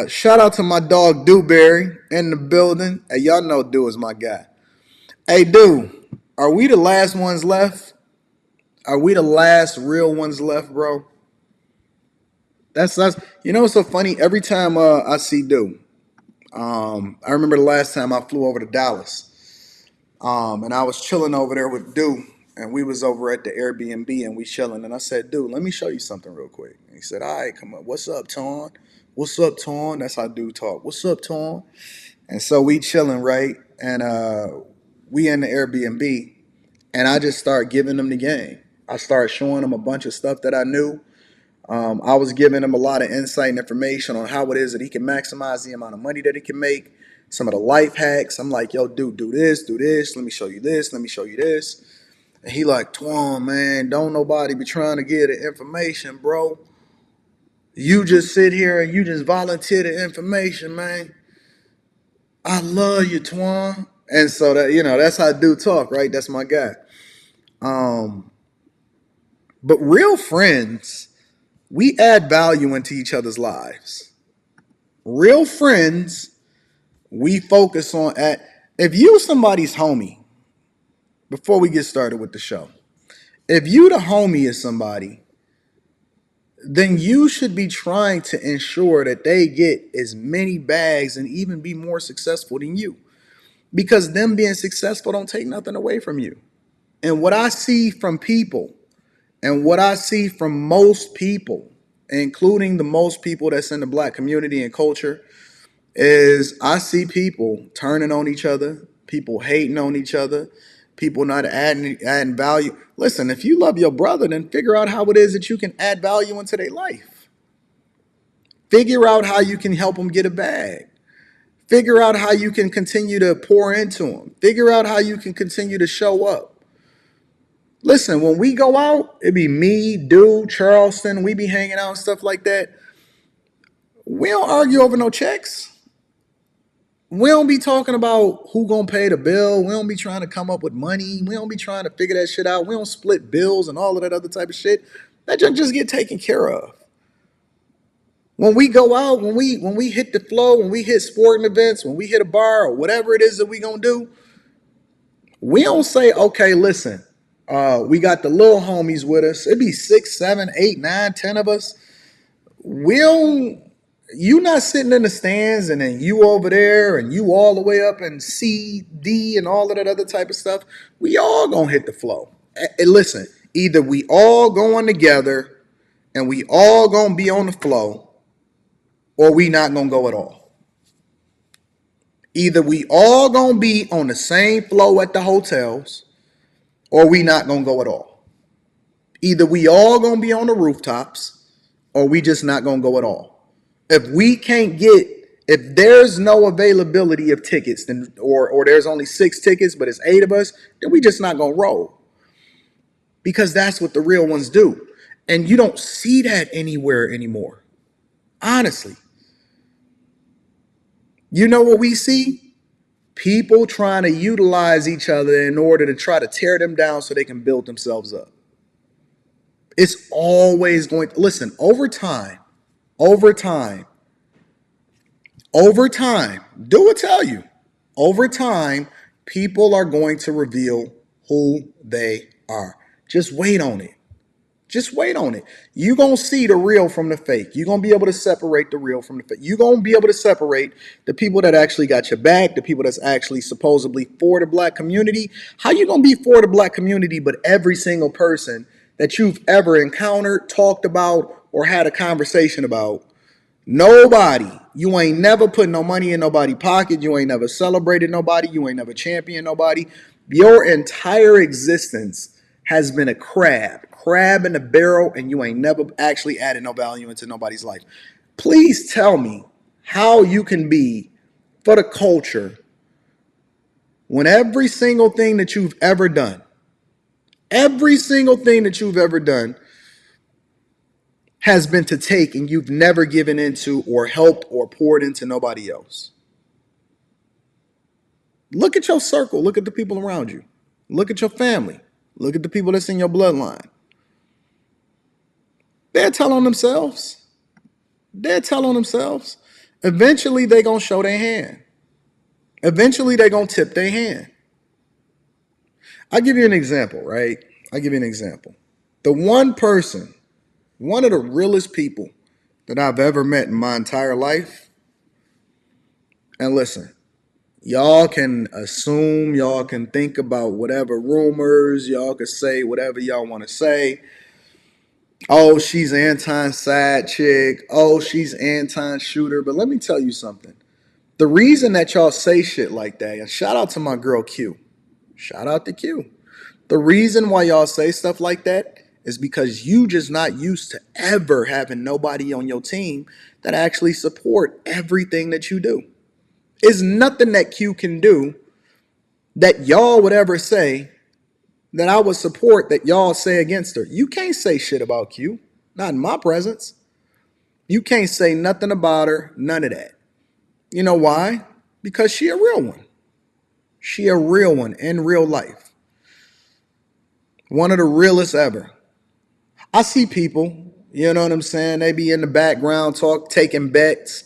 Shout out to my dog Dewberry in the building. Hey, y'all know Dew is my guy. Hey, Dew, are we the last ones left? Are we the last real ones left, bro? That's you know what's so funny? Every time I see Dew, I remember the last time I flew over to Dallas, and I was chilling over there with Dew, and we was over at the Airbnb and we chilling, and I said, Dew, let me show you something real quick. And he said, all right, come on. What's up, Ton? What's up, Ton? That's how Dew talk. What's up, Ton? And so we chilling, right? And we in the Airbnb, and I just start giving them the game. I start showing them a bunch of stuff that I knew. I was giving him a lot of insight and information on how it is that he can maximize the amount of money that he can make, some of the life hacks. I'm like, yo, dude, do this, do this. Let me show you this. Let me show you this. And he like, Twan, man, don't nobody be trying to get the information, bro. You just sit here and you just volunteer the information, man. I love you, Twan. And so that, that's how I do talk, right? That's my guy. Um, but real friends, we add value into each other's lives. Real friends, we focus on at if you somebody's homie, before we get started with the show, if you the homie is somebody, then you should be trying to ensure that they get as many bags and even be more successful than you. Because them being successful don't take nothing away from you. And what I see from people, and what I see from most people, including the most people that's in the black community and culture, is I see people turning on each other, people hating on each other, people not adding value. Listen, if you love your brother, then figure out how it is that you can add value into their life. Figure out how you can help them get a bag. Figure out how you can continue to pour into them. Figure out how you can continue to show up. Listen, when we go out, it be me, Dew, Charleston, we be hanging out and stuff like that. We don't argue over no checks. We don't be talking about who gonna pay the bill. We don't be trying to come up with money. We don't be trying to figure that shit out. We don't split bills and all of that other type of shit. That just get taken care of. When we go out, when we hit the flow, when we hit sporting events, when we hit a bar or whatever it is that we gonna do, we don't say, okay, listen, we got the little homies with us. It'd be 6, 7, 8, 9, 10 of us. We don't. You not sitting in the stands and then you over there and you all the way up in C, D, and all of that other type of stuff. We all gonna hit the flow. And listen, either we all going together and we all gonna be on the flow, or we not gonna go at all. Either we all gonna be on the same flow at the hotels, or we not gonna go at all. Either we all gonna be on the rooftops, or we just not gonna go at all. If there's no availability of tickets, then or there's only 6 tickets, but it's 8 of us, then we just not gonna roll. Because that's what the real ones do. And you don't see that anywhere anymore. Honestly. You know what we see? People trying to utilize each other in order to try to tear them down so they can build themselves up. It's always going to listen, over time, do it tell you, over time, people are going to reveal who they are. Just wait on it. Just wait on it. You're going to see the real from the fake. You're going to be able to separate the real from the fake. You're going to be able to separate the people that actually got your back, the people that's actually supposedly for the black community. How you going to be for the black community, but every single person that you've ever encountered, talked about, or had a conversation about, nobody, you ain't never put no money in nobody's pocket. You ain't never celebrated nobody. You ain't never championed nobody. Your entire existence has been a crab in the barrel, and you ain't never actually added no value into nobody's life. Please tell me how you can be for the culture when every single thing that you've ever done, has been to take, and you've never given into or helped or poured into nobody else. Look at your circle. Look at the people around you. Look at your family. Look at the people that's in your bloodline. They'll tell on themselves. Eventually they gonna show their hand. Eventually they gonna tip their hand. I'll give you an example, right? I'll give you an example. The one person, one of the realest people that I've ever met in my entire life, and listen, y'all can assume, y'all can think about whatever rumors, y'all can say whatever y'all want to say. Oh, she's anti-side chick. Oh, she's anti-shooter. But let me tell you something. The reason that y'all say shit like that, and shout out to my girl Q. Shout out to Q. The reason why y'all say stuff like that is because you just not used to ever having nobody on your team that actually support everything that you do. It's nothing that Q can do that y'all would ever say that I would support that y'all say against her. You can't say shit about Q. Not in my presence. You can't say nothing about her, none of that. You know why? Because she a real one. She a real one in real life. One of the realest ever. I see people, you know what I'm saying? They be in the background taking bets.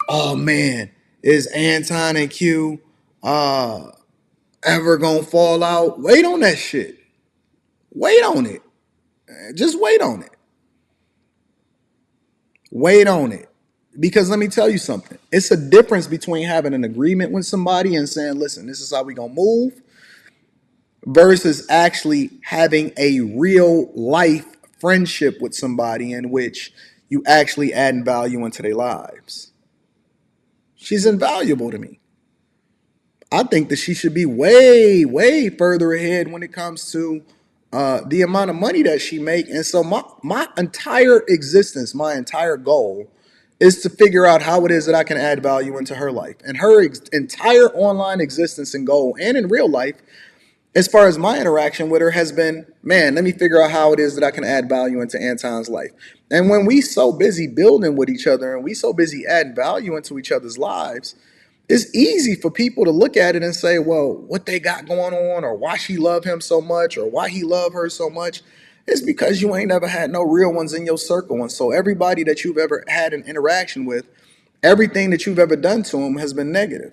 Oh man, is Anton and Q ever gonna fall out? Wait on that shit. Wait on it. Just wait on it. Wait on it. Because let me tell you something. It's a difference between having an agreement with somebody and saying, listen, this is how we gonna move, versus actually having a real life friendship with somebody in which you actually add value into their lives. She's invaluable to me. I think that she should be way, way further ahead when it comes to the amount of money that she make. And so my entire existence, my entire goal is to figure out how it is that I can add value into her life. And her entire online existence and goal, and in real life, as far as my interaction with her has been, man, let me figure out how it is that I can add value into Anton's life. And when we so busy building with each other and we so busy adding value into each other's lives, it's easy for people to look at it and say, well, what they got going on, or why she love him so much, or why he love her so much. It's because you ain't never had no real ones in your circle. And so everybody that you've ever had an interaction with, everything that you've ever done to them has been negative.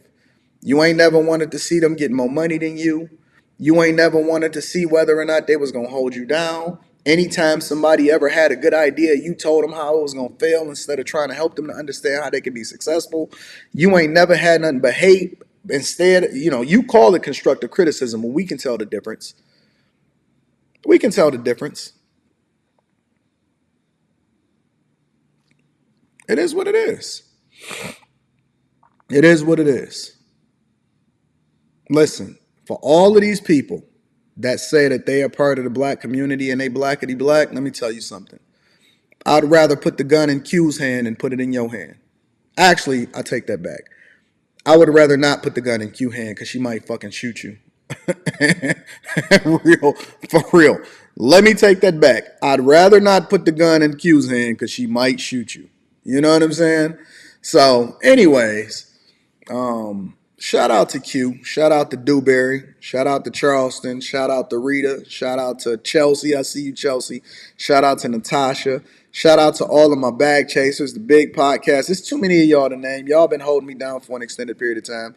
You ain't never wanted to see them get more money than you. You ain't never wanted to see whether or not they was going to hold you down. Anytime somebody ever had a good idea, you told them how it was going to fail instead of trying to help them to understand how they could be successful. You ain't never had nothing but hate. Instead, you call it constructive criticism, but we can tell the difference. We can tell the difference. It is what it is. It is what it is. Listen, for all of these people that say that they are part of the black community and they blackity black, let me tell you something. I'd rather put the gun in Q's hand and put it in your hand. Actually, I take that back. I would rather not put the gun in Q's hand because she might fucking shoot you. Real, for real. Let me take that back. I'd rather not put the gun in Q's hand because she might shoot you. You know what I'm saying? So, anyways, shout out to Q. Shout out to Dewberry. Shout out to Charleston. Shout out to Rita. Shout out to Chelsea. I see you, Chelsea. Shout out to Natasha. Shout out to all of my bag chasers, the big podcast. It's too many of y'all to name. Y'all been holding me down for an extended period of time.